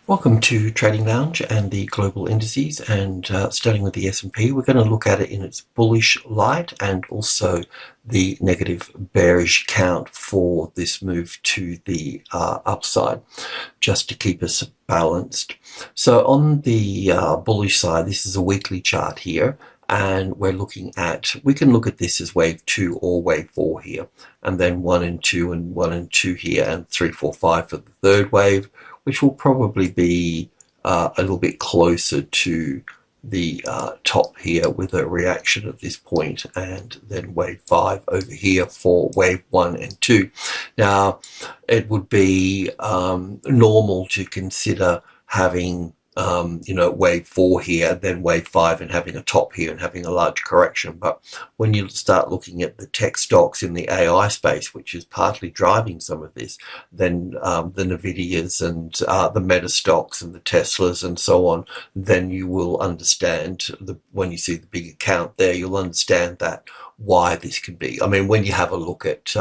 Welcome to Trading Lounge and the global indices, and starting with the S&P, we're going to look at it in its bullish light and also the negative bearish count for this move to the upside, just to keep us balanced. So on the bullish side, this is a weekly chart here, and we can look at this as wave 2 or wave 4 here, and then 1 and 2 and 1 and 2 here, and 3, 4, 5 for the third wave, which will probably be a little bit closer to the top here with a reaction at this point, and then wave 5 over here for wave 1 and 2. Now, it would be normal to consider having wave 4 here, then wave 5, and having a top here and having a large correction. But when you start looking at the tech stocks in the AI space, which is partly driving some of this, then the Nvidias and the Meta stocks and the Teslas and so on, then you will understand, when you see the big account there, you'll understand that why this can be. I mean, when you have a look at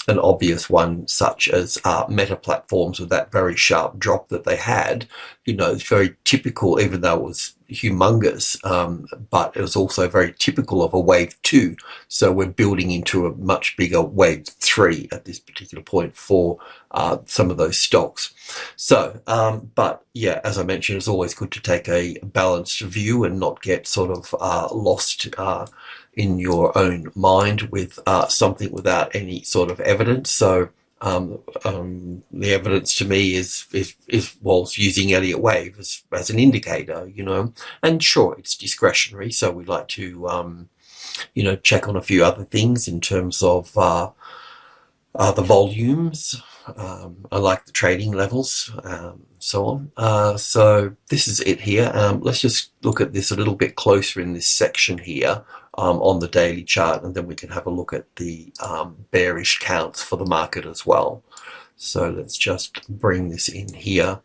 an obvious one such as Meta platforms with that very sharp drop that they had, it's very typical, even though it was humongous, but it was also very typical of a wave 2. So we're building into a much bigger wave 3 at this particular point for some of those stocks. So, but yeah, as I mentioned, it's always good to take a balanced view and not get sort of lost in your own mind with something without any sort of evidence. So the evidence to me is using Elliott wave as an indicator, and sure, it's discretionary, so we like to check on a few other things in terms of the volumes. I like the trading levels, so on. So this is it here. Let's just look at this a little bit closer in this section here on the daily chart, and then we can have a look at the bearish counts for the market as well. So let's just bring this in here,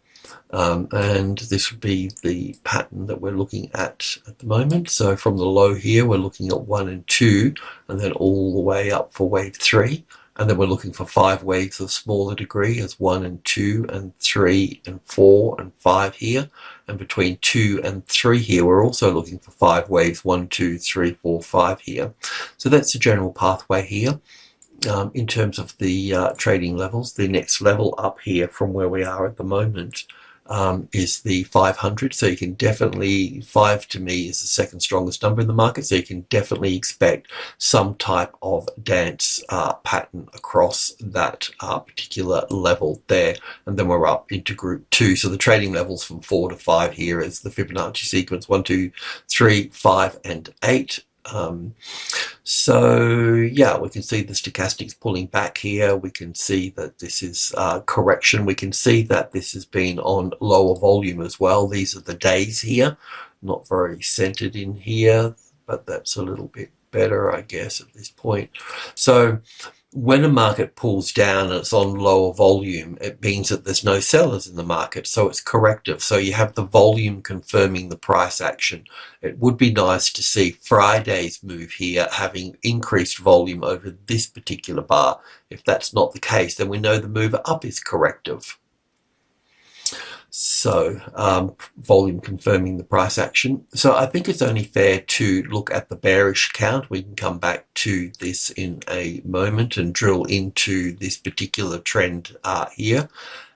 and this would be the pattern that we're looking at the moment. So from the low here, we're looking at 1 and 2, and then all the way up for wave 3. And then we're looking for 5 waves of smaller degree as 1 and 2 and 3 and 4 and 5 here. And between 2 and 3 here, we're also looking for 5 waves, 1, 2, 3, 4, 5 here. So that's the general pathway here. In terms of the trading levels, the next level up here from where we are at the moment is the 500. So you can definitely, 5 to me is the second strongest number in the market, so you can definitely expect some type of dance pattern across that particular level there. And then we're up into group 2, so the trading levels from 4 to 5 here is the Fibonacci sequence, 1, 2, 3, 5 and 8. So yeah, we can see the stochastics pulling back here. We can see that this is correction. We can see that this has been on lower volume as well. These are the days here, not very centered in here, but that's a little bit better, I guess, at this point. So when a market pulls down and it's on lower volume, it means that there's no sellers in the market, so it's corrective. So you have the volume confirming the price action. It would be nice to see Friday's move here having increased volume over this particular bar. If that's not the case, then we know the move up is corrective. So volume confirming the price action. So I think it's only fair to look at the bearish count. We can come back to this in a moment and drill into this particular trend here.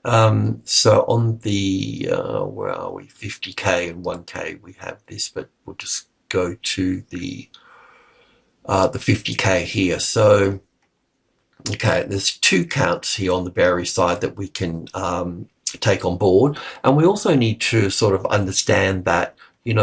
So on the, where are we, 50k and 1k, we have this, but we'll just go to the 50k here. So, okay, there's 2 counts here on the bearish side that we can take on board, and we also need to sort of understand that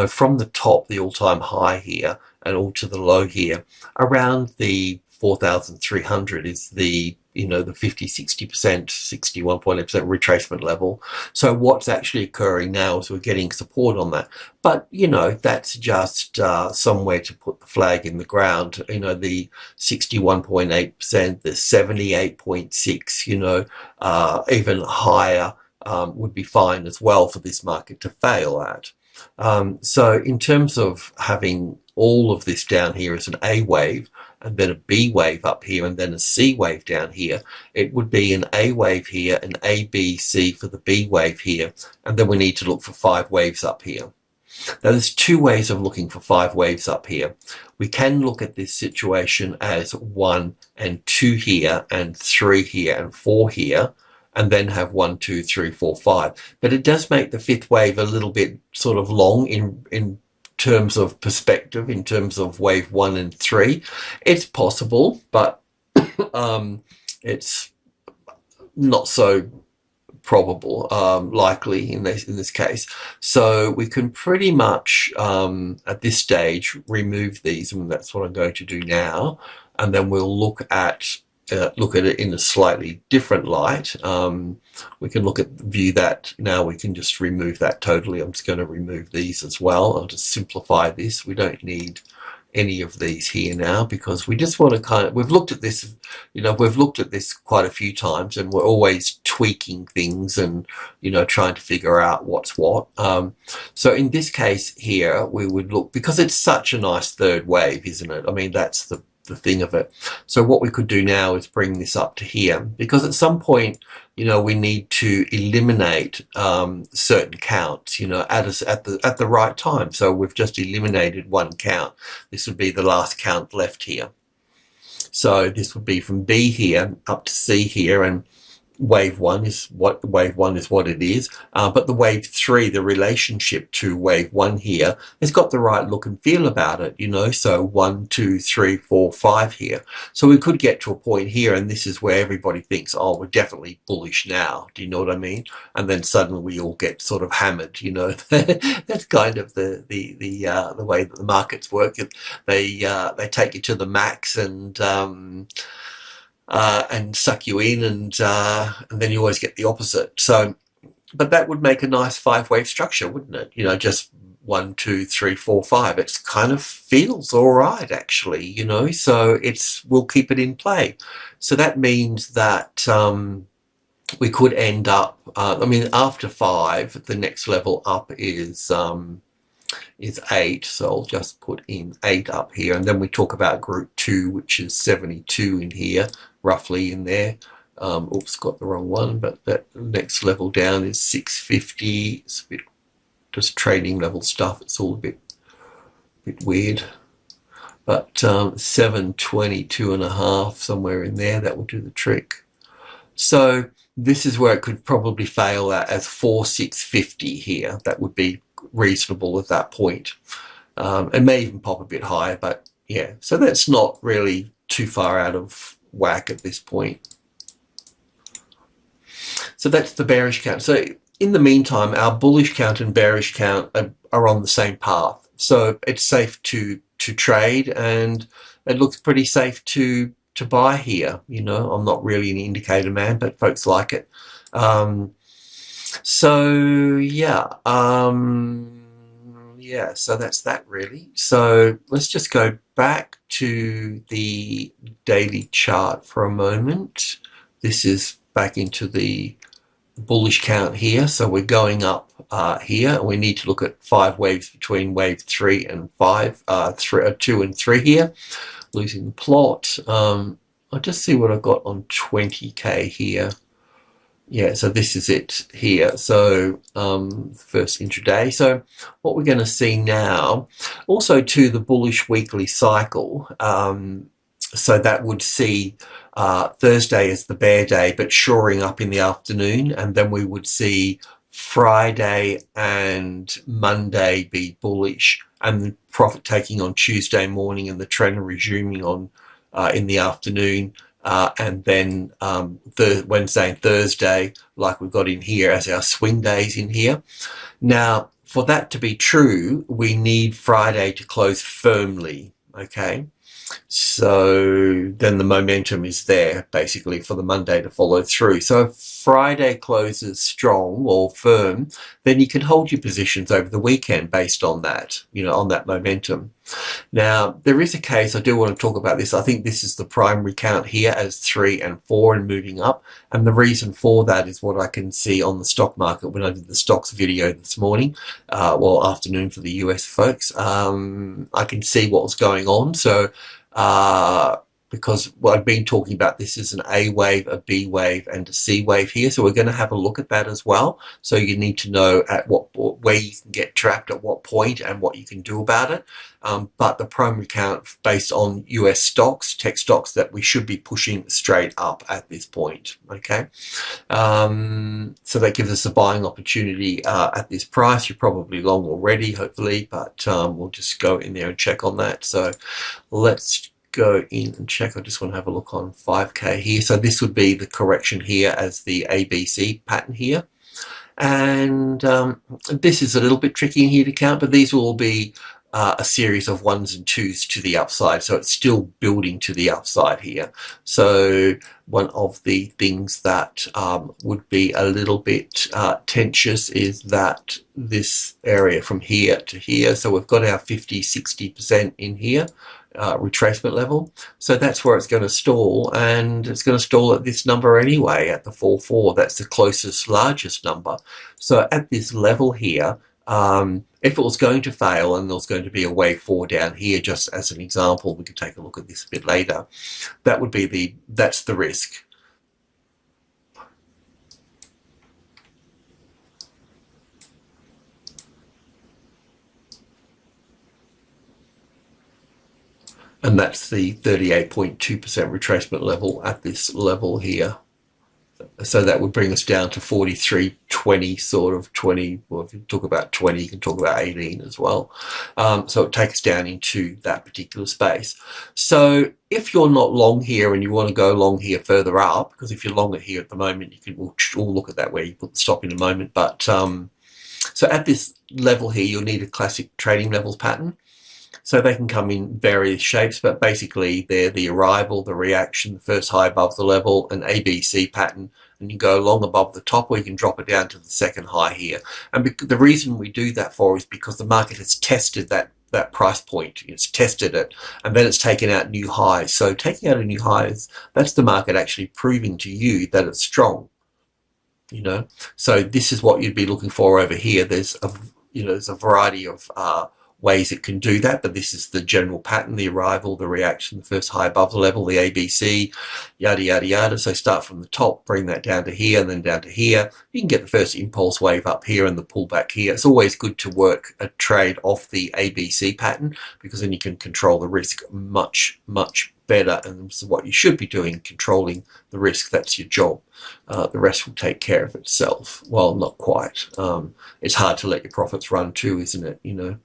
from the top, the all-time high here, and all to the low here, around the 4,300 is the the 50-60%, 61.8% retracement level. So what's actually occurring now is we're getting support on that, but that's just somewhere to put the flag in the ground. The 61.8%, the 78.6, even higher would be fine as well for this market to fail at. So in terms of having all of this down here as an A wave, and then a B wave up here, and then a C wave down here. It would be an A wave here, an A, B, C for the B wave here, and then we need to look for 5 waves up here. Now there's 2 ways of looking for 5 waves up here. We can look at this situation as 1 and 2 here, and 3 here, and 4 here, and then have 1, 2, 3, 4, 5. But it does make the 5th wave a little bit sort of long in terms of perspective, in terms of wave 1 and 3. It's possible, but it's not so probable, likely in this case. So we can pretty much at this stage remove these, and that's what I'm going to do now. And then we'll look at it in a slightly different light. We can view that now. We can just remove that totally. I'm just going to remove these as well. I'll just simplify this. We don't need any of these here now, because we just want to we've looked at this, we've looked at this quite a few times, and we're always tweaking things and, trying to figure out what's what. So in this case here, we would look, because it's such a nice 3rd wave, isn't it? I mean, that's the thing of it. So what we could do now is bring this up to here, because at some point, we need to eliminate certain counts, at the right time. So we've just eliminated 1 count. This would be the last count left here. So this would be from B here up to C here, and wave 1 is what it is, but the wave 3, the relationship to wave 1 here, has got the right look and feel about it, so 1, 2, 3, 4, 5 here. So we could get to a point here, and this is where everybody thinks, oh, we're definitely bullish now. Do you know what I mean? And then suddenly we all get sort of hammered. That's kind of the way that the markets work. They take you to the max and suck you in, and then you always get the opposite. So, but that would make a nice 5-wave structure, wouldn't it? Just 1, 2, 3, 4, 5. It's kind of feels all right, actually, so we'll keep it in play. So that means that we could end up, after 5, the next level up is 8, so I'll just put in 8 up here, and then we talk about group 2, which is 72 in here, roughly in there. Oops, got the wrong one, but that next level down is 650. It's a bit just trading level stuff. It's all a bit weird, but 722.5, somewhere in there, that will do the trick. So this is where it could probably fail at as 4650 here. That would be reasonable at that point. It may even pop a bit higher, but yeah, so that's not really too far out of whack at this point. So that's the bearish count. So in the meantime, our bullish count and bearish count are on the same path, so it's safe to trade, and it looks pretty safe to buy here. I'm not really an indicator man, but folks like it. So yeah, so that's that really. So let's just go back to the daily chart for a moment. This is back into the bullish count here. So we're going up here, and we need to look at 5 waves between wave 3 and 5, 2 and 3 here. Losing the plot. I'll just see what I've got on 20k here. Yeah, so this is it here. So first intraday. So what we're going to see now, also to the bullish weekly cycle, so that would see Thursday as the bear day, but shoring up in the afternoon, and then we would see Friday and Monday be bullish, and the profit taking on Tuesday morning, and the trend resuming on in the afternoon. And then Wednesday and Thursday, like we've got in here as our swing days in here. Now, for that to be true, we need Friday to close firmly, okay? So then the momentum is there, basically, for the Monday to follow through. So if Friday closes strong or firm, then you can hold your positions over the weekend based on that, on that momentum. Now, there is a case, I do want to talk about this. I think this is the primary count here as 3 and 4 and moving up. And the reason for that is what I can see on the stock market when I did the stocks video this morning, afternoon for the US folks. I can see what was going on. So because what I've been talking about, this is an A wave, a B wave, and a C wave here. So we're going to have a look at that as well. So you need to know at where you can get trapped at what point and what you can do about it. But the primary count based on US stocks, tech stocks, that we should be pushing straight up at this point. Okay, so that gives us a buying opportunity at this price. You're probably long already, hopefully, but we'll just go in there and check on that. So let's go in and check. I just want to have a look on 5K here. So this would be the correction here as the ABC pattern here. And this is a little bit tricky in here to count, but these will all be a series of ones and twos to the upside. So it's still building to the upside here. So one of the things that would be a little bit tenuous is that this area from here to here. So we've got our 50-60% in here. Retracement level, so that's where it's going to stall, and it's going to stall at this number anyway, at the 4.4. That's the closest largest number. So at this level here, if it was going to fail and there was going to be a wave 4 down here, just as an example, we could take a look at this a bit later, that would be that's the risk. And that's the 38.2% retracement level at this level here. So that would bring us down to 43.20, sort of 20. Well, if you talk about 20, you can talk about 18 as well. So it takes us down into that particular space. So if you're not long here and you want to go long here further up, because if you're longer here at the moment, you can, we'll look at that where you put the stop in a moment. But so at this level here, you'll need a classic trading levels pattern. So they can come in various shapes, but basically they're the arrival, the reaction, the first high above the level, an ABC pattern, and you go long above the top, or you can drop it down to the second high here. And the reason we do that for is because the market has tested that price point. It's tested it, and then it's taken out new highs. So taking out a new highs, that's the market actually proving to you that it's strong. You know, so this is what you'd be looking for over here. There's a variety of ways it can do that, but this is the general pattern: the arrival, the reaction, the first high above the level, the ABC, yada yada yada. So start from the top, bring that down to here, and then down to here. You can get the first impulse wave up here and the pullback here. It's always good to work a trade off the ABC pattern, because then you can control the risk much better, and this is what you should be doing, controlling the risk. That's your job. The rest will take care of itself. Well, not quite. It's hard to let your profits run too, isn't it? You know.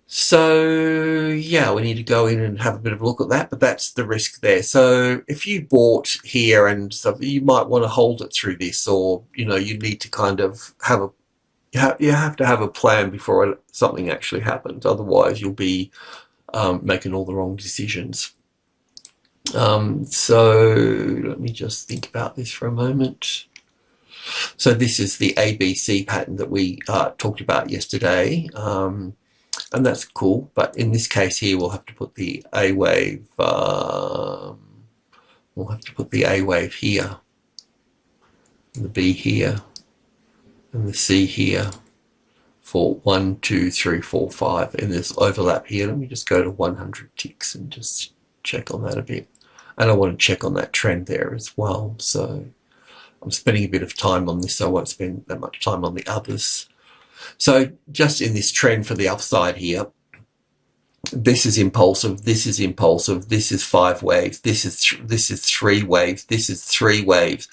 So yeah, we need to go in and have a bit of a look at that, but that's the risk there. So if you bought here and stuff, you might want to hold it through this, or you know, you need to kind of have you have to have a plan before something actually happens. Otherwise, you'll be making all the wrong decisions. So let me just think about this for a moment. So this is the ABC pattern that we talked about yesterday, and that's cool. But in this case here, we'll have to put the A wave. We'll have to put the A wave here, and the B here, and the C here, for 1, 2, 3, 4, 5 in this overlap here. Let me just go to 100 ticks and just check on that a bit. And I want to check on that trend there as well. So I'm spending a bit of time on this, so I won't spend that much time on the others. So just in this trend for the upside here, this is impulsive, this is impulsive, this is 5 waves, this is 3 waves, this is 3 waves.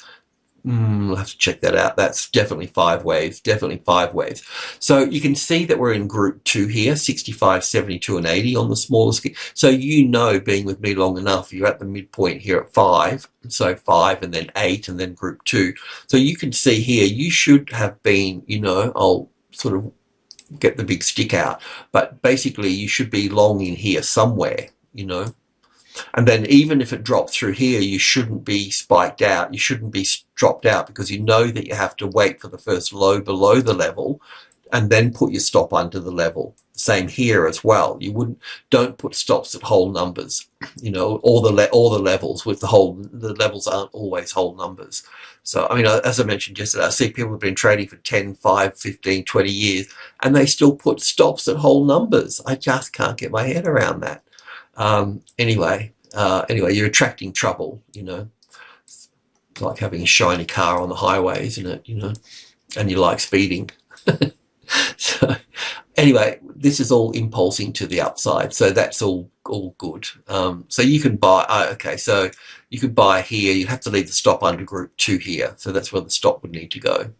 I'll have to check that out. That's definitely 5 waves, definitely 5 waves. So you can see that we're in group 2 here, 65, 72 and 80 on the smaller scale. So you know, being with me long enough, you're at the midpoint here at 5. So 5 and then 8 and then group 2. So you can see here, you should have been, you know, I'll sort of get the big stick out, but basically you should be long in here somewhere, you know. And then even if it dropped through here, you shouldn't be spiked out. You shouldn't be dropped out, because you know that you have to wait for the first low below the level and then put your stop under the level. Same here as well. You don't put stops at whole numbers, you know, or the levels with the levels aren't always whole numbers. So, I mean, as I mentioned yesterday, I see people have been trading for 10, 5, 15, 20 years, and they still put stops at whole numbers. I just can't get my head around that. Anyway, you're attracting trouble, you know. It's like having a shiny car on the highway, isn't it? You know, and you like speeding. So anyway, this is all impulsing to the upside, so that's all good. So you can buy, okay, so you could buy here. You have to leave the stop under group 2 here, so that's where the stop would need to go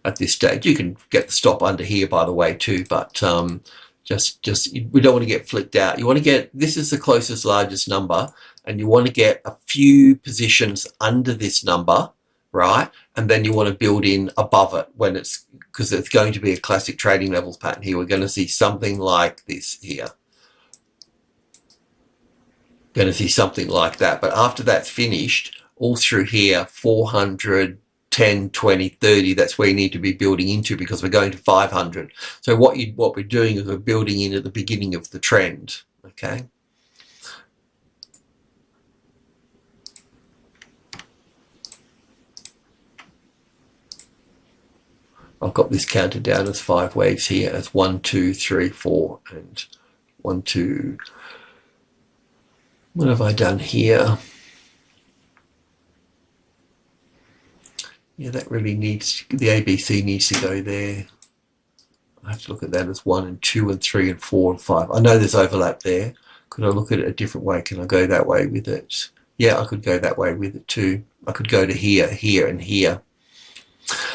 at this stage. You can get the stop under here, by the way, too, but we don't want to get flicked out. You want to get, this is the closest largest number, and you want to get a few positions under this number, right? And then you want to build in above it when it's, because it's going to be a classic trading levels pattern here. We're going to see something like this here. Going to see something like that. But after that's finished, all through here, 400, 10, 20, 30, that's where you need to be building into, because we're going to 500. So what we're doing is we're building in at the beginning of the trend, okay? I've got this counted down as 5 waves here, as 1, 2, 3, 4, and 1, 2. What have I done here? Yeah, that really needs, the ABC needs to go there. I have to look at that as 1 and 2 and 3 and 4 and 5. I know there's overlap there. Could I look at it a different way? Can I go that way with it? Yeah, I could go that way with it too. I could go to here, here, and here.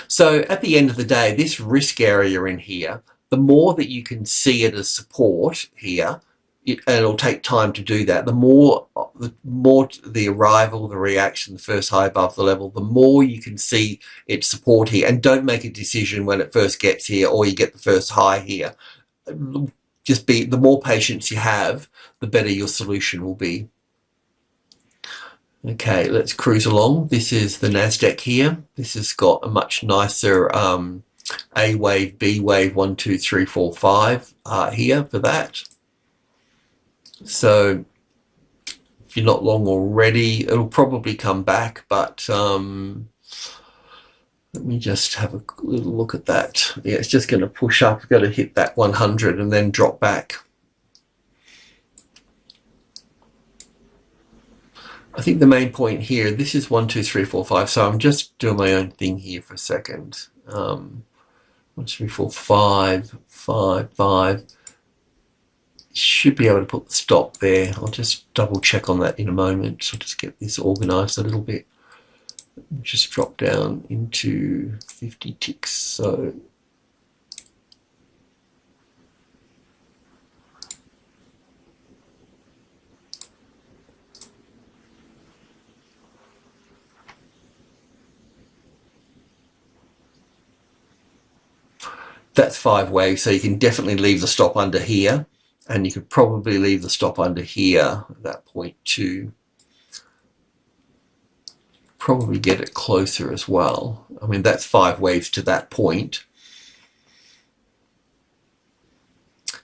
So at the end of the day, this risk area in here, the more that you can see it as support here, and it'll take time to do that, the more the arrival, the reaction, the first high above the level, the more you can see its support here. And don't make a decision when it first gets here or you get the first high here. Just be, the more patience you have, the better your solution will be. Okay, let's cruise along. This is the NASDAQ here. This has got a much nicer A wave, B wave, 1, 2, 3, 4, 5 here for that. So if you're not long already, it'll probably come back, but let me just have a little look at that. Yeah, it's just going to push up. It's going to hit that 100 and then drop back. I think the main point here, this is 1, 2, 3, 4, 5. So I'm just doing my own thing here for a second. 1, 2, 3, 4, 5, 5, 5. Should be able to put the stop there. I'll just double check on that in a moment. So I'll just get this organized a little bit. Just drop down into 50 ticks. So that's 5 waves, so you can definitely leave the stop under here, and you could probably leave the stop under here at that point too. Probably get it closer as well. I mean, that's 5 waves to that point.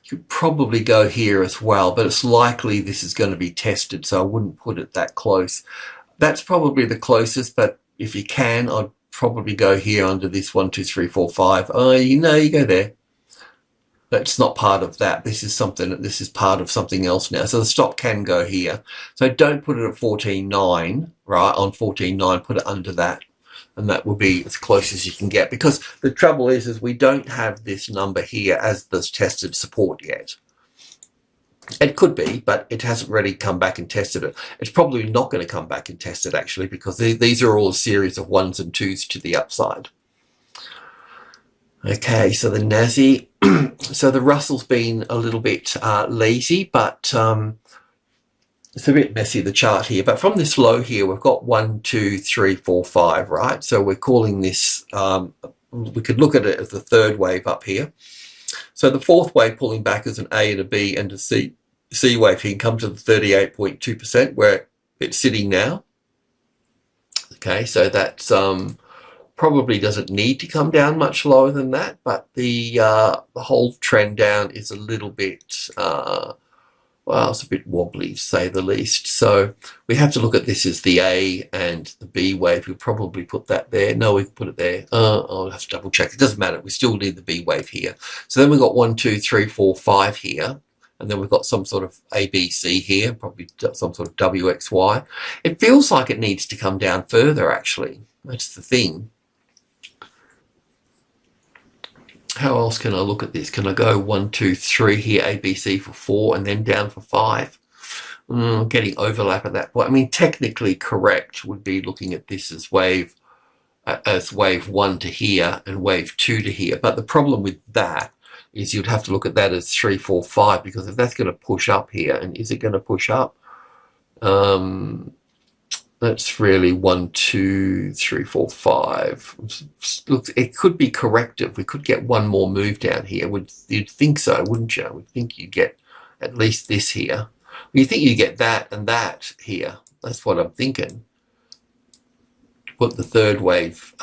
You could probably go here as well, but it's likely this is going to be tested, so I wouldn't put it that close. That's probably the closest, but if you can, I'd probably go here under this 1, 2, 3, 4, 5. Oh, you know, you go there. That's not part of that. This is something, this is part of something else now. So the stop can go here. So don't put it at 14.9, right? On 14.9, put it under that. And that will be as close as you can get. Because the trouble is we don't have this number here as this tested support yet. It could be, but it hasn't really come back and tested it. It's probably not going to come back and test it, actually, because these are all a series of 1s and 2s to the upside. Okay, so the NASI. So the Russell's been a little bit lazy, but it's a bit messy, the chart here. But from this low here, we've got 1, 2, 3, 4, 5, right? So we're calling this, we could look at it as the third wave up here. So the fourth wave pulling back is an A and a B and a C wave. You can come to the 38.2% where it's sitting now. Okay, so that's probably doesn't need to come down much lower than that, but the whole trend down is a little bit well, it's a bit wobbly to say the least. So we have to look at this as the A and the B wave. We'll probably put that there. No, we can put it there. I'll have to double check. It doesn't matter. We still need the B wave here. So then we've got 1, 2, 3, 4, 5 here. And then we've got some sort of ABC here, probably some sort of WXY. It feels like it needs to come down further, actually. That's the thing. How else can I look at this? Can I go 1, 2, 3 here, ABC for 4, and then down for 5? Getting overlap at that point. I mean, technically correct would be looking at this as wave 1 to here and wave 2 to here. But the problem with that is you'd have to look at that as 3, 4, 5, because if that's going to push up here, and is it going to push up? That's really 1, 2, 3, 4, 5. Look, it could be corrective. We could get one more move down here. You'd think so, wouldn't you? We'd think you get at least this here. You think you get that and that here. That's what I'm thinking. Put the third wave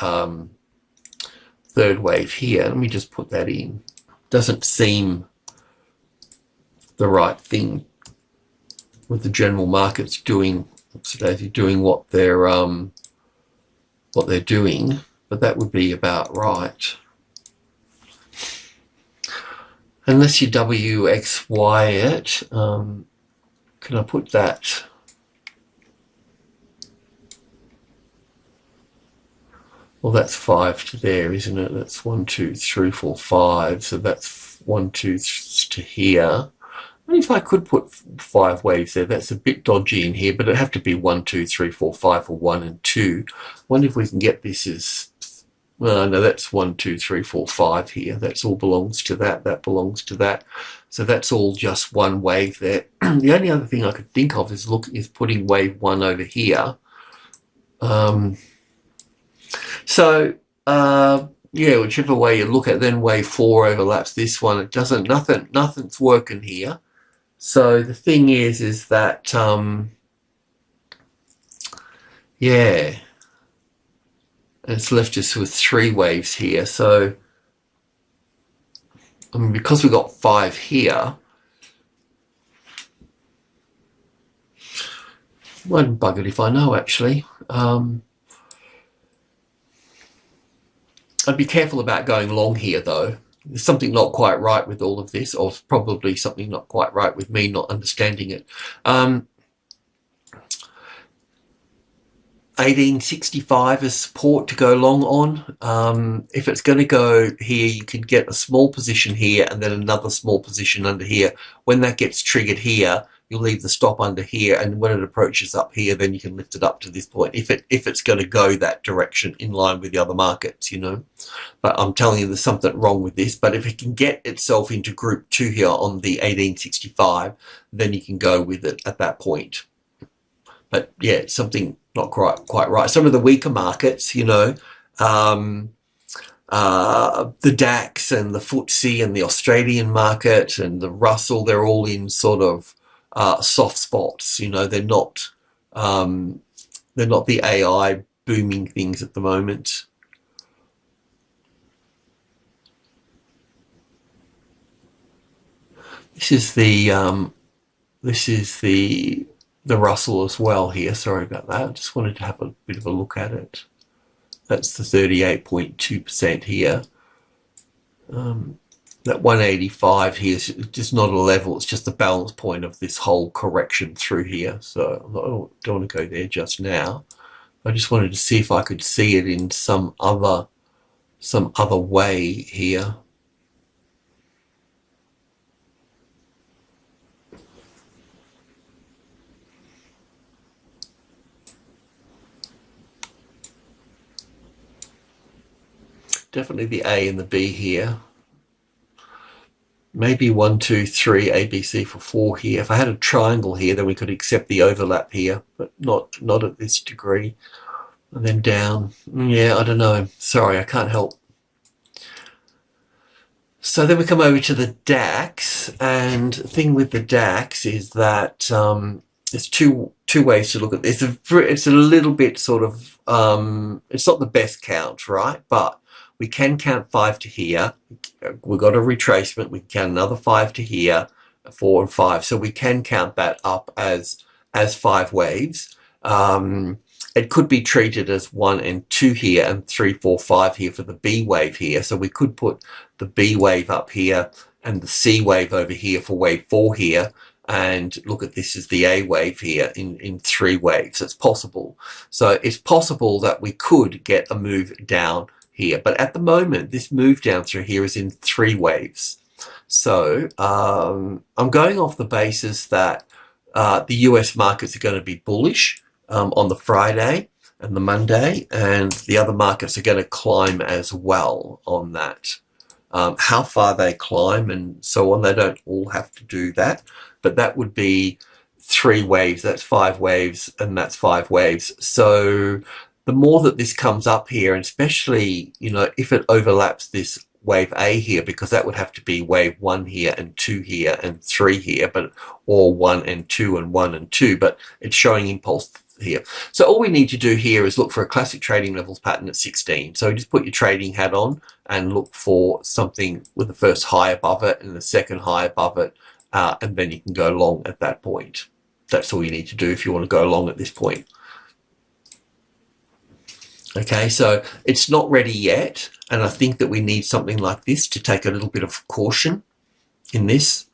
here. Let me just put that in. Doesn't seem the right thing with the general markets doing what they're doing, but that would be about right. Unless you WXY it, can I put that? Well, that's 5 to there, isn't it? That's 1, 2, 3, 4, 5. So that's 1, 2 to here. If I could put 5 waves there, that's a bit dodgy in here, but it'd have to be 1, 2, 3, 4, 5 or 1 and 2. I wonder if we can get this as, well, no, that's 1, 2, 3, 4, 5 here. That's all belongs to that. That belongs to that. So that's all just one wave there. The only other thing I could think of is putting wave 1 over here. Yeah, whichever way you look at it, then wave 4 overlaps this one. It doesn't, nothing's working here. So the thing is that, yeah, it's left us with 3 waves here. So, I mean, because we've got 5 here, won't bug it if I know, actually. I'd be careful about going long here, though. There's something not quite right with all of this, or probably something not quite right with me not understanding it. 1865 is support to go long on. If it's going to go here, you can get a small position here and then another small position under here. When that gets triggered here, you'll leave the stop under here, and when it approaches up here, then you can lift it up to this point if it's going to go that direction in line with the other markets, you know. But I'm telling you, there's something wrong with this. But if it can get itself into group 2 here on the 1865, then you can go with it at that point. But yeah, it's something not quite right. Some of the weaker markets, you know, the DAX and the FTSE and the Australian market and the Russell, they're all in sort of soft spots. You know, they're not the AI booming things at the moment. This is the Russell as well here. Sorry about that. I just wanted to have a bit of a look at it. That's the 38.2% here. That 185 here is just not a level. It's just the balance point of this whole correction through here. So I don't want to go there just now. I just wanted to see if I could see it in some other way here. Definitely the A and the B here. Maybe 1, 2, 3 ABC for 4 here. If I had a triangle here, then we could accept the overlap here, but not at this degree. And then down. Yeah, I don't know. Sorry, I can't help. So then we come over to the DAX, and the thing with the DAX is that there's two ways to look at this. It's a little bit sort of, it's not the best count, right? But we can count 5 to here. We've got a retracement. We can count another 5 to here, 4 and 5. So we can count that up as 5 waves. It could be treated as 1 and 2 here and 3, 4, 5 here for the B wave here. So we could put the B wave up here and the C wave over here for wave 4 here, and look at this as the A wave here in 3 waves. It's possible. So it's possible that we could get a move down here. But at the moment, this move down through here is in 3 waves. So I'm going off the basis that the US markets are going to be bullish on the Friday and the Monday, and the other markets are going to climb as well on that. How far they climb and so on, they don't all have to do that, but that would be 3 waves. That's 5 waves, and that's 5 waves. So the more that this comes up here, and especially, you know, if it overlaps this wave A here, because that would have to be wave 1 here and 2 here and 3 here, but or 1 and 2 and 1 and 2, but it's showing impulse here. So all we need to do here is look for a classic trading levels pattern at 16. So just put your trading hat on and look for something with the first high above it and the second high above it, and then you can go long at that point. That's all you need to do if you want to go long at this point. Okay, so it's not ready yet, and I think that we need something like this to take a little bit of caution in this,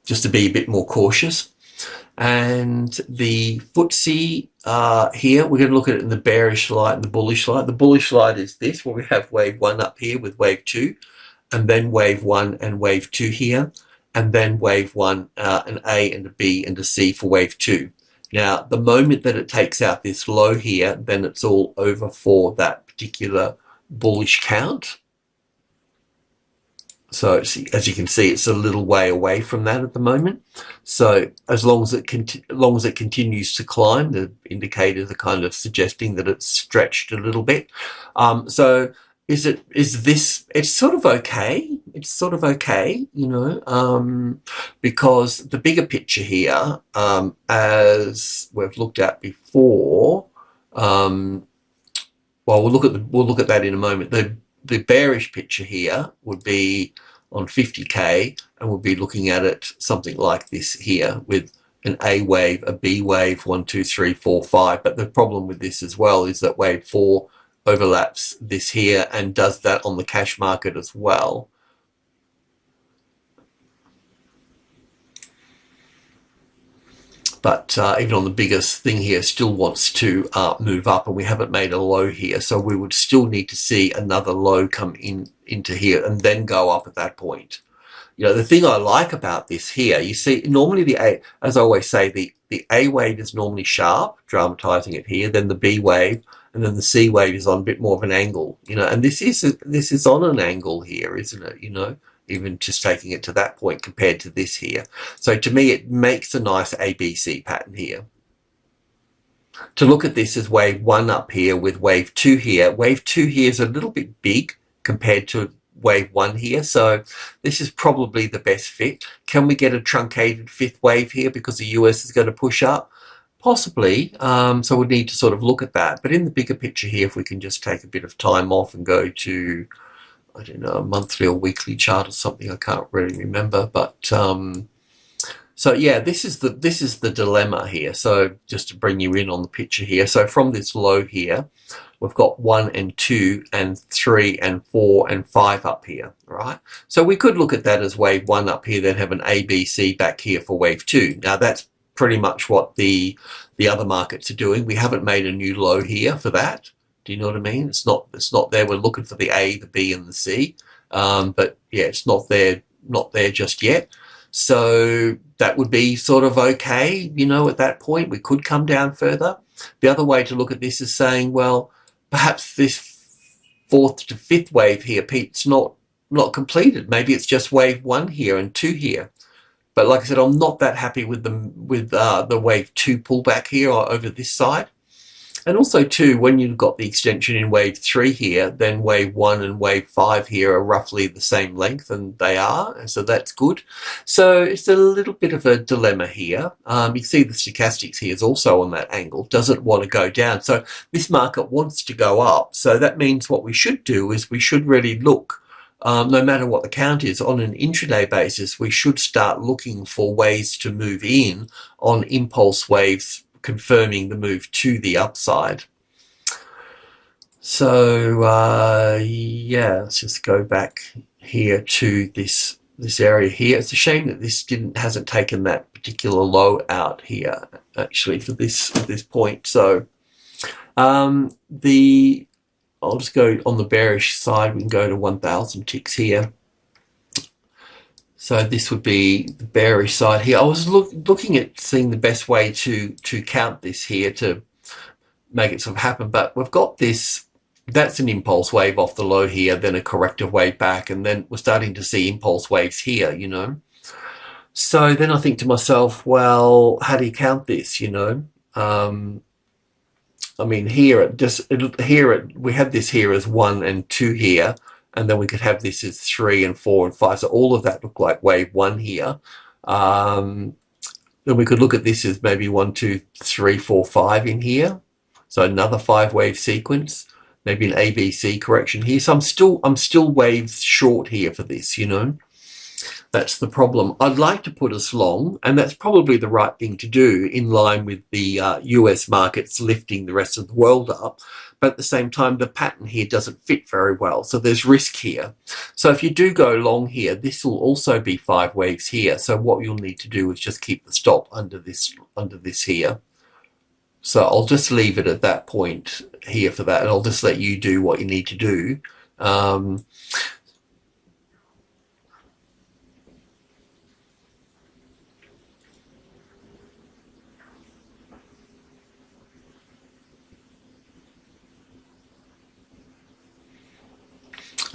just to be a bit more cautious. And the FTSE here, we're going to look at it in the bearish light and the bullish light. The bullish light is this, where we have wave 1 up here with wave 2, and then wave 1 and wave 2 here, and then wave 1, an A and a B and a C for wave 2. Now, the moment that it takes out this low here, then it's all over for that particular bullish count. So as you can see, it's a little way away from that at the moment. So as long as it continues to climb, the indicators are kind of suggesting that it's stretched a little bit. So is this? It's sort of okay. It's sort of okay, you know, because the bigger picture here, as we've looked at before, well, we'll look at that in a moment. The bearish picture here would be on 50k, and we'll be looking at it something like this here with an A wave, a B wave, 1, 2, 3, 4, 5. But the problem with this as well is that wave 4 overlaps this here and does that on the cash market as well. But even on the biggest thing here, still wants to move up, and we haven't made a low here. So we would still need to see another low come into here and then go up at that point. You know, the thing I like about this here, you see, normally the A, as I always say, the A wave is normally sharp, dramatizing it here, then the B wave, and then the C wave is on a bit more of an angle, you know, and this is on an angle here, isn't it, you know? Even just taking it to that point compared to this here. So to me, it makes a nice ABC pattern here. To look at this as wave 1 up here with wave 2 here. Wave 2 here is a little bit big compared to wave 1 here. So this is probably the best fit. Can we get a truncated 5th wave here because the US is going to push up? Possibly. So we need to sort of look at that. But in the bigger picture here, if we can just take a bit of time off and go to, I don't know, a monthly or weekly chart or something, I can't really remember, but so yeah, this is the dilemma here. So just to bring you in on the picture here, so from this low here, we've got 1 and 2 and 3 and 4 and 5 up here, right? So we could look at that as wave 1 up here, then have an ABC back here for wave 2. Now that's pretty much what the other markets are doing. We haven't made a new low here for that. Do you know what I mean? It's not there. We're looking for the A, the B, and the C, but yeah, it's not there just yet. So that would be sort of okay, you know. At that point, we could come down further. The other way to look at this is saying, well, perhaps this 4th to 5th wave here, Pete's not completed. Maybe it's just wave 1 here and 2 here. But like I said, I'm not that happy with the wave 2 pullback here or over this side. And also too, when you've got the extension in wave 3 here, then wave 1 and wave 5 here are roughly the same length, and they are, and so that's good. So it's a little bit of a dilemma here. You see the stochastics here is also on that angle, doesn't want to go down. So this market wants to go up. So that means what we should do is we should really look, no matter what the count is, on an intraday basis, we should start looking for ways to move in on impulse waves, confirming the move to the upside. So yeah, let's just go back here to this area here. It's a shame that this hasn't taken that particular low out here actually for this point. So I'll just go on the bearish side. We can go to 1,000 ticks here. So this would be the bearish side here. I was looking at seeing the best way to count this here to make it sort of happen, but we've got this. That's an impulse wave off the low here, then a corrective wave back, and then we're starting to see impulse waves here, you know. So then I think to myself, well, how do you count this, you know? I mean, we have this here as 1 and 2 here, and then we could have this as 3 and 4 and 5. So all of that look like wave 1 here. Then we could look at this as maybe 1, 2, 3, 4, 5 in here. So another 5-wave sequence, maybe an ABC correction here. So I'm still waves short here for this, you know. That's the problem. I'd like to put us long, and that's probably the right thing to do in line with the US markets lifting the rest of the world up. But at the same time, the pattern here doesn't fit very well. So there's risk here. So if you do go long here, this will also be 5 waves here. So what you'll need to do is just keep the stop under this here. So I'll just leave it at that point here for that, and I'll just let you do what you need to do. I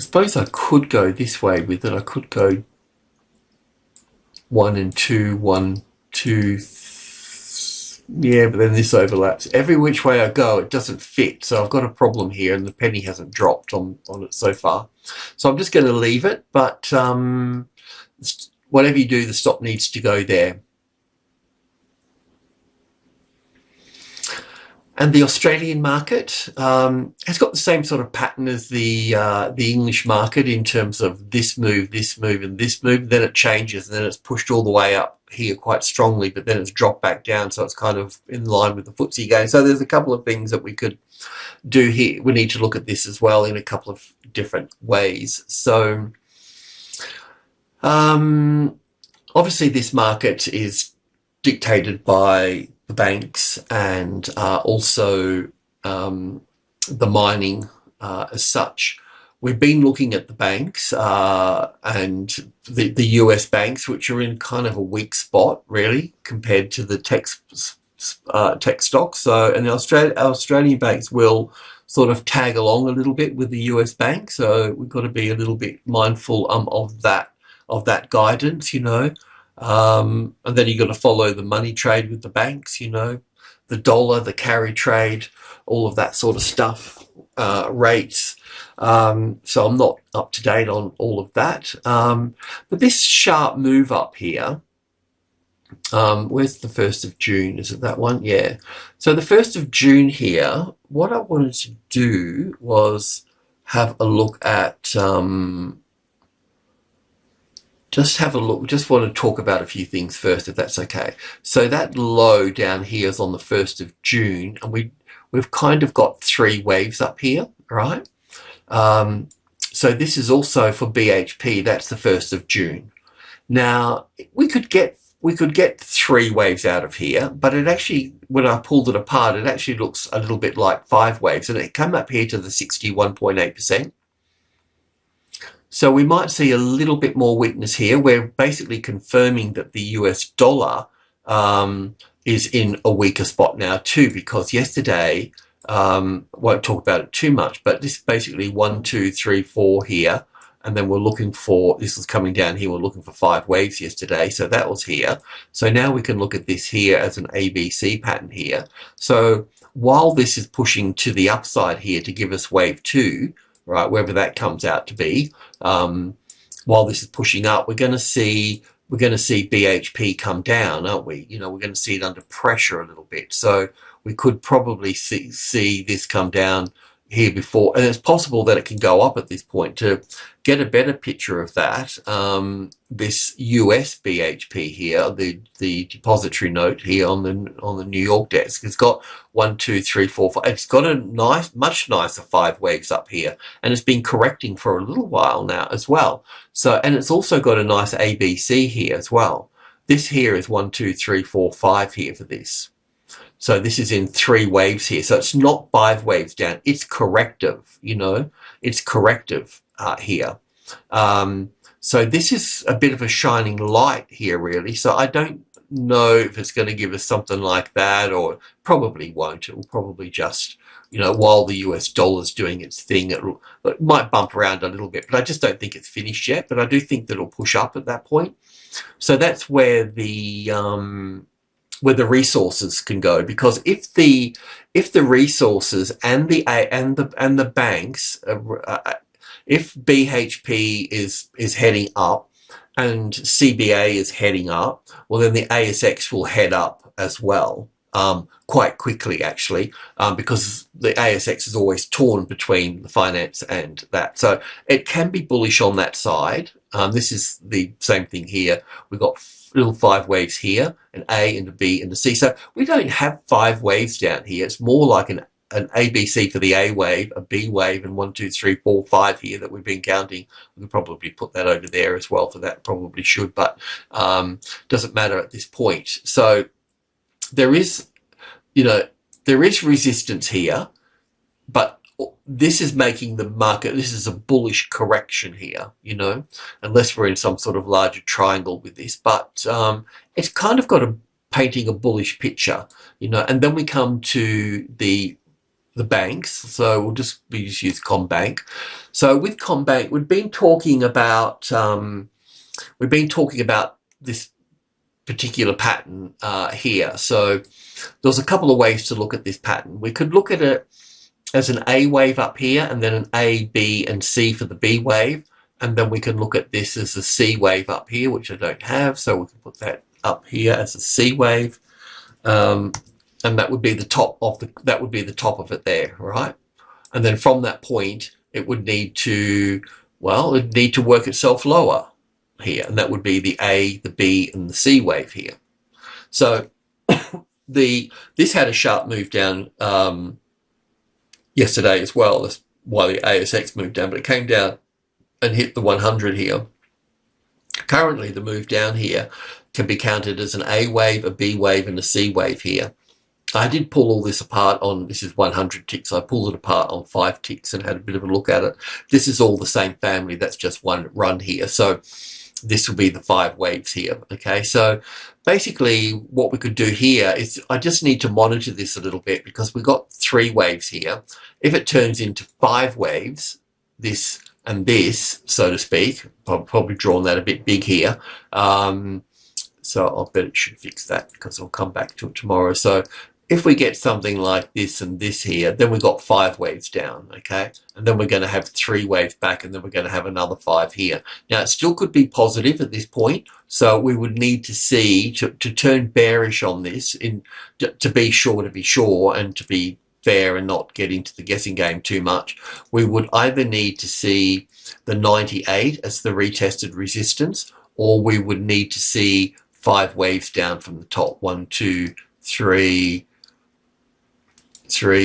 suppose I could go this way with it. I could go 1 and 2, 1, 2, yeah, but then this overlaps. Every which way I go, it doesn't fit. So I've got a problem here, and the penny hasn't dropped on it so far. So I'm just going to leave it, but whatever you do, the stop needs to go there. And the Australian market has got the same sort of pattern as the English market in terms of this move, and this move. Then it changes, and then it's pushed all the way up here quite strongly, but then it's dropped back down. So it's kind of in line with the FTSE gain. So there's a couple of things that we could do here. We need to look at this as well in a couple of different ways. So obviously this market is dictated by the banks and also the mining as such. We've been looking at the banks and the US banks, which are in kind of a weak spot really compared to the tech stocks. So, and the Australian banks will sort of tag along a little bit with the US banks. So we've got to be a little bit mindful of that guidance, you know. And then you've got to follow the money trade with the banks, you know, the dollar, the carry trade, all of that sort of stuff, rates. So I'm not up to date on all of that. But this sharp move up here, where's the 1st of June? Is it that one? Yeah. So the 1st of June here, what I wanted to do was have a look at, just want to talk about a few things first, if that's okay. So that low down here is on the 1st of June, and we've kind of got 3 waves up here, right? So this is also for BHP, that's the 1st of June. Now, we could get 3 waves out of here, but it actually, when I pulled it apart, it actually looks a little bit like 5 waves, and it came up here to the 61.8%. So we might see a little bit more weakness here. We're basically confirming that the US dollar is in a weaker spot now too, because yesterday, won't talk about it too much, but this is basically 1, 2, 3, 4 here. And then we're looking for, this is coming down here, we're looking for 5 waves yesterday. So that was here. So now we can look at this here as an ABC pattern here. So while this is pushing to the upside here to give us wave 2, right, wherever that comes out to be, while this is pushing up, we're going to see BHP come down, aren't we? You know, we're going to see it under pressure a little bit. So we could probably see this come down here before, and it's possible that it can go up at this point. To get a better picture of that, this US BHP here, the depository note here on the New York desk, it's got 1, 2, 3, 4, 5. It's got a much nicer 5 waves up here, and it's been correcting for a little while now as well. So, and it's also got a nice ABC here as well. This here is 1, 2, 3, 4, 5 here for this. So this is in 3 waves here. So it's not 5 waves down. It's corrective, you know. It's corrective here. So this is a bit of a shining light here, really. So I don't know if it's going to give us something like that, or probably won't. It will probably just, you know, while the US dollar's doing its thing, it might bump around a little bit. But I just don't think it's finished yet. But I do think that it'll push up at that point. So that's where the resources can go, because if the resources and the banks, if BHP is heading up and CBA is heading up, well then the ASX will head up as well, quite quickly actually, because the ASX is always torn between the finance and that. So it can be bullish on that side. This is the same thing here. We've got little 5 waves here, an A and a B and a C. So we don't have 5 waves down here. It's more like an ABC for the A wave, a B wave, and 1, 2, 3, 4, 5 here that we've been counting. We could probably put that over there as well for that, probably should, but doesn't matter at this point. So there is, you know, there is resistance here, but this is making the market, this is a bullish correction here, you know, unless we're in some sort of larger triangle with this. But it's kind of got painting a bullish picture, you know. And then we come to the banks. So we'll just use CommBank. So with CommBank, we've been talking about this particular pattern here. So there's a couple of ways to look at this pattern. We could look at it as an A wave up here, and then an A, B, and C for the B wave. And then we can look at this as a C wave up here, which I don't have, so we can put that up here as a C wave. And that would be the top of it there, right? And then from that point, it would need to, well, it'd need to work itself lower here, and that would be the A, the B, and the C wave here. So this had a sharp move down yesterday as well. That's why the ASX moved down, but it came down and hit the 100 here. Currently, the move down here can be counted as an A wave, a B wave, and a C wave here. I did pull all this apart on, this is 100 ticks, I pulled it apart on 5 ticks and had a bit of a look at it. This is all the same family, that's just one run here. So this will be the 5 waves here, okay? So basically what we could do here is, I just need to monitor this a little bit, because we've got 3 waves here. If it turns into 5 waves, this and this, so to speak, I've probably drawn that a bit big here. So I'll bet it should fix that, because I'll come back to it tomorrow. So if we get something like this and this here, then we've got 5 waves down, okay? And then we're going to have 3 waves back, and then we're going to have another 5 here. Now, it still could be positive at this point, so we would need to see, to turn bearish on this, to be sure, and to be fair and not get into the guessing game too much, we would either need to see the 98 as the retested resistance, or we would need to see 5 waves down from the top. 1, 2, 3,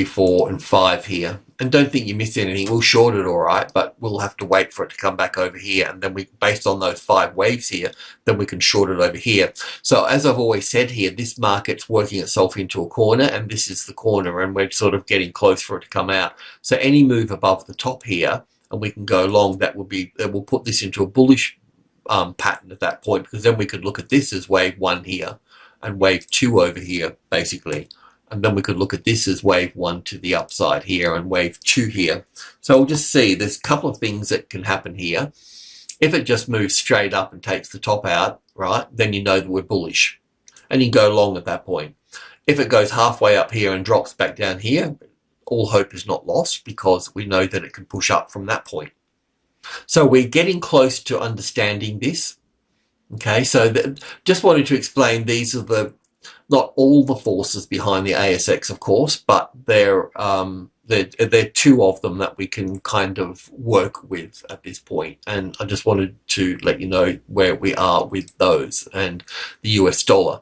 4, and 5 here. And don't think you missed anything. We'll short it all right, but we'll have to wait for it to come back over here. And then we, based on those 5 waves here, then we can short it over here. So as I've always said here, this market's working itself into a corner, and this is the corner, and we're sort of getting close for it to come out. So any move above the top here, and we can go long, that will put this into a bullish pattern at that point, because then we could look at this as wave 1 here and wave 2 over here, basically. And then we could look at this as wave 1 to the upside here and wave 2 here. So we'll just see, there's a couple of things that can happen here. If it just moves straight up and takes the top out, right, then you know that we're bullish, and you can go long at that point. If it goes halfway up here and drops back down here, all hope is not lost, because we know that it can push up from that point. So we're getting close to understanding this. Okay, so just wanted to explain, these are not all the forces behind the ASX, of course, but there are two of them that we can kind of work with at this point. And I just wanted to let you know where we are with those and the US dollar.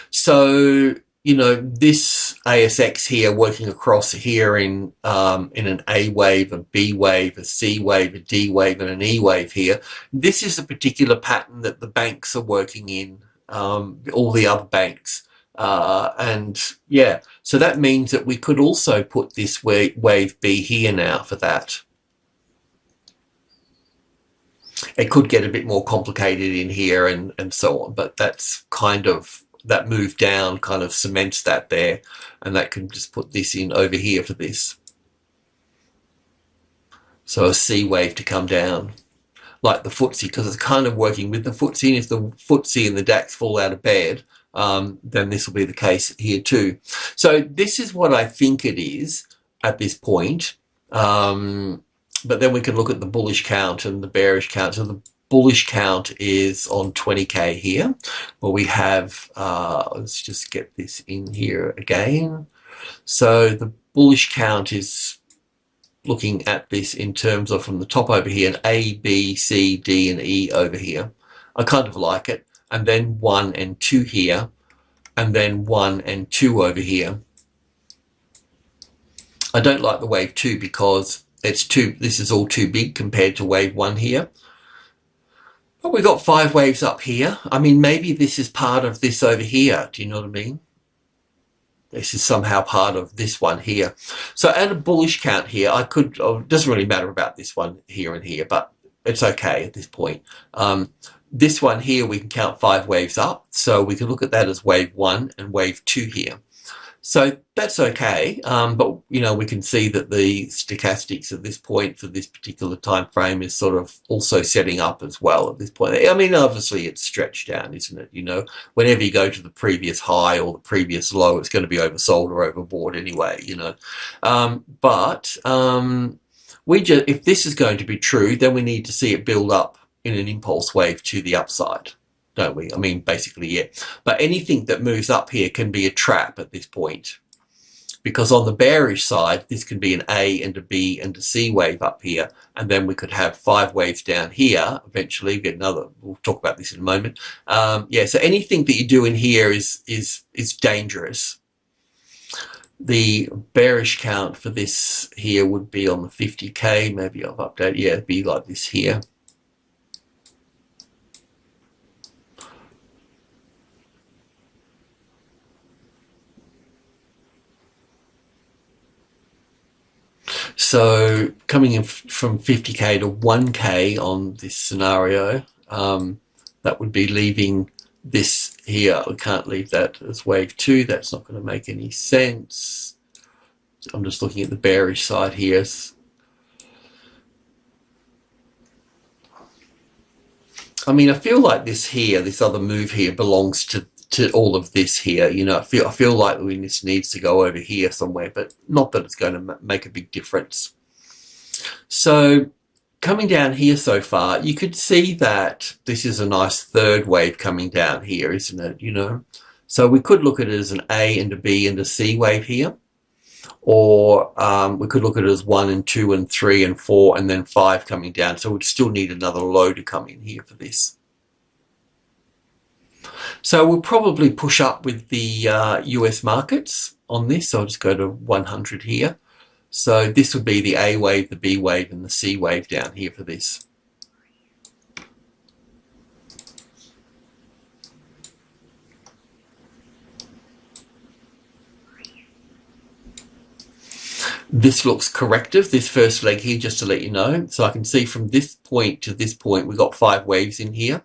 So, you know, this ASX here working across here in an A wave, a B wave, a C wave, a D wave, and an E wave here. This is a particular pattern that the banks are working in, all the other banks. And yeah, so that means that we could also put this wave B here now for that. It could get a bit more complicated in here and so on, but that's kind of, that move down kind of cements that there, and that can just put this in over here for this. So a C wave to come down, like the FTSE, because it's kind of working with the FTSE, and if the FTSE and the DAX fall out of bed, then this will be the case here too. So this is what I think it is at this point. But then we can look at the bullish count and the bearish count. So the bullish count is on 20k here, where we have, let's just get this in here again. So the bullish count is looking at this in terms of from the top over here, an A, B, C, D, and E over here. I kind of like it. And then 1 and 2 here, and then 1 and 2 over here. I don't like the wave 2 because this is all too big compared to wave 1 here. But we've got 5 waves up here. I mean, maybe this is part of this over here. Do you know what I mean? This is somehow part of this one here. So at a bullish count here, I could, it doesn't really matter about this one here and here, but it's okay at this point. This one here, we can count 5 waves up. So we can look at that as wave 1 and wave 2 here. So that's okay. But, you know, we can see that the stochastics at this point for this particular time frame is sort of also setting up as well at this point. I mean, obviously it's stretched down, isn't it? You know, whenever you go to the previous high or the previous low, it's going to be oversold or overbought anyway, you know. If this is going to be true, then we need to see it build up in an impulse wave to the upside, don't we? I mean, basically, yeah. But anything that moves up here can be a trap at this point, because on the bearish side, this can be an A and a B and a C wave up here, and then we could have 5 waves down here. Eventually, get another. We'll talk about this in a moment. Yeah. So anything that you do in here is dangerous. The bearish count for this here would be on the 50k. Maybe I've updated. Yeah, it'd be like this here. So coming in from 50k to 1k on this scenario, that would be leaving this here. We can't leave that as wave 2. That's not going to make any sense. I'm just looking at the bearish side here. I mean, I feel like this here, this other move here belongs to all of this here. You know, I feel like this needs to go over here somewhere, but not that it's going to make a big difference. So coming down here so far, you could see that this is a nice third wave coming down here, isn't it? You know, so we could look at it as an A and a B and a C wave here, or we could look at it as 1 and 2 and 3 and 4 and then 5 coming down. So we'd still need another low to come in here for this. So we'll probably push up with the US markets on this. So I'll just go to 100 here. So this would be the A wave, the B wave, and the C wave down here for this. This looks corrective, this first leg here, just to let you know. So I can see from this point to this point, we've got 5 waves in here.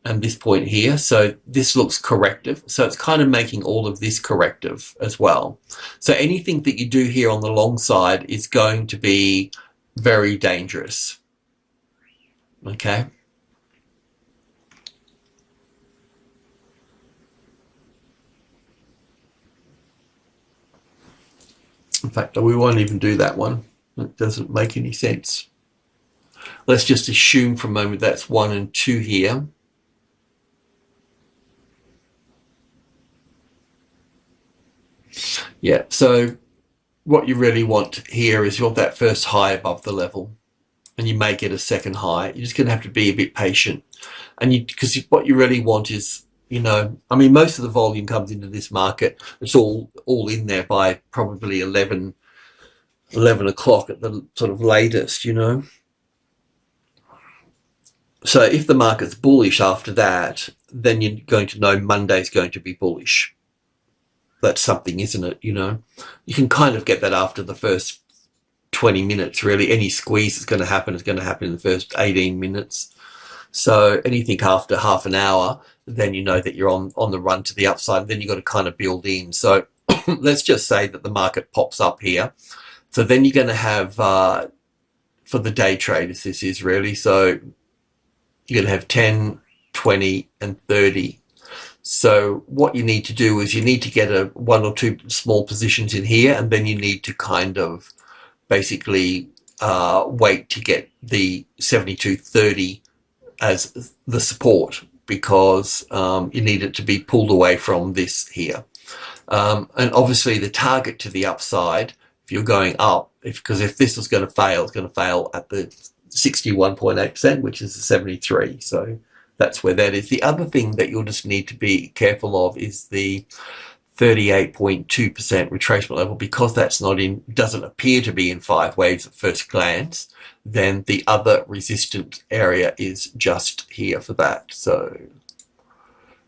And this point here, so this looks corrective. So it's kind of making all of this corrective as well. So anything that you do here on the long side is going to be very dangerous. Okay. In fact, we won't even do that one. It doesn't make any sense. Let's just assume for a moment that's 1 and 2 here. Yeah, so what you really want here is you want that first high above the level, and you may get a second high. You're just going to have to be a bit patient, and because what you really want is, you know, I mean, most of the volume comes into this market. It's all in there by probably 11 o'clock at the sort of latest, you know. So if the market's bullish after that, then you're going to know Monday's going to be bullish. That's something, isn't it? You know, you can kind of get that after the first 20 minutes, really. Any squeeze that's going to happen is going to happen in the first 18 minutes. So anything after half an hour, then you know that you're on the run to the upside. Then you've got to kind of build in. So let's just say that the market pops up here. So then you're going to have, for the day traders, this is really, so you're going to have 10, 20, and 30. So what you need to do is you need to get one or two small positions in here, and then you need to kind of basically wait to get the 72.30 as the support, because you need it to be pulled away from this here. And obviously the target to the upside, if you're going up, because if this is going to fail, it's going to fail at the 61.8%, which is the 73. So that's where that is. The other thing that you'll just need to be careful of is the 38.2% retracement level, because that's doesn't appear to be in 5 waves at first glance. Then the other resistant area is just here for that. So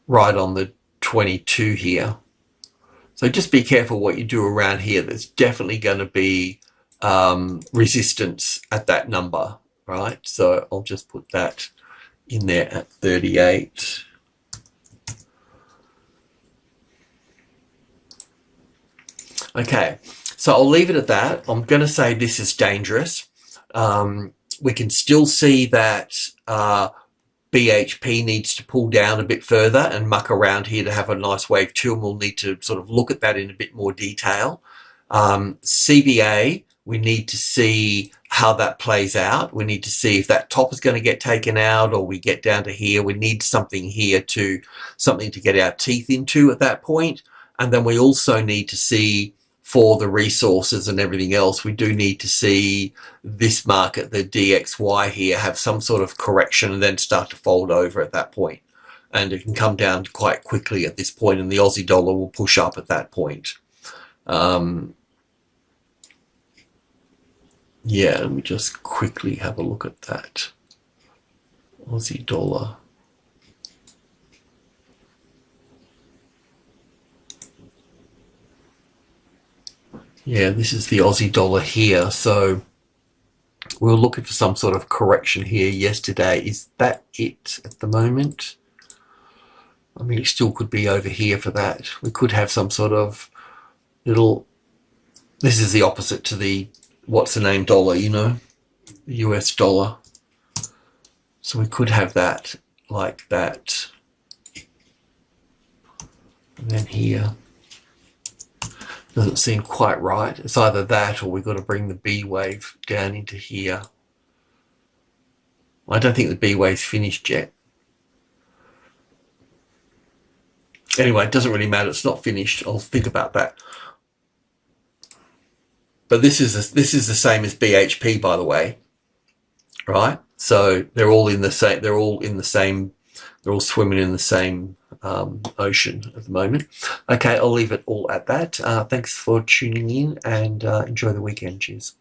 right on the 22 here. So just be careful what you do around here. There's definitely going to be resistance at that number, right? So I'll just put that in there at 38. Okay, so I'll leave it at that. I'm going to say this is dangerous. We can still see that BHP needs to pull down a bit further and muck around here to have a nice wave 2, and we'll need to sort of look at that in a bit more detail. CBA, we need to see how that plays out. We need to see if that top is going to get taken out, or we get down to here. We need something here something to get our teeth into at that point. And then we also need to see, for the resources and everything else, we do need to see this market, the DXY here, have some sort of correction and then start to fold over at that point. And it can come down quite quickly at this point, and the Aussie dollar will push up at that point. Yeah, let me just quickly have a look at that. Aussie dollar. Yeah, this is the Aussie dollar here. So we were looking for some sort of correction here yesterday. Is that it at the moment? I mean, it still could be over here for that. We could have some sort of little... This is the opposite to the, what's the name, dollar, you know, the US dollar. So we could have that like that. And then here. Doesn't seem quite right. It's either that, or we've got to bring the B wave down into here. I don't think the B wave's finished yet. Anyway, it doesn't really matter. It's not finished. I'll think about that. But this is the same as BHP, by the way, right? So they're all in the same. They're all swimming in the same ocean at the moment. Okay, I'll leave it all at that. Thanks for tuning in, and enjoy the weekend. Cheers.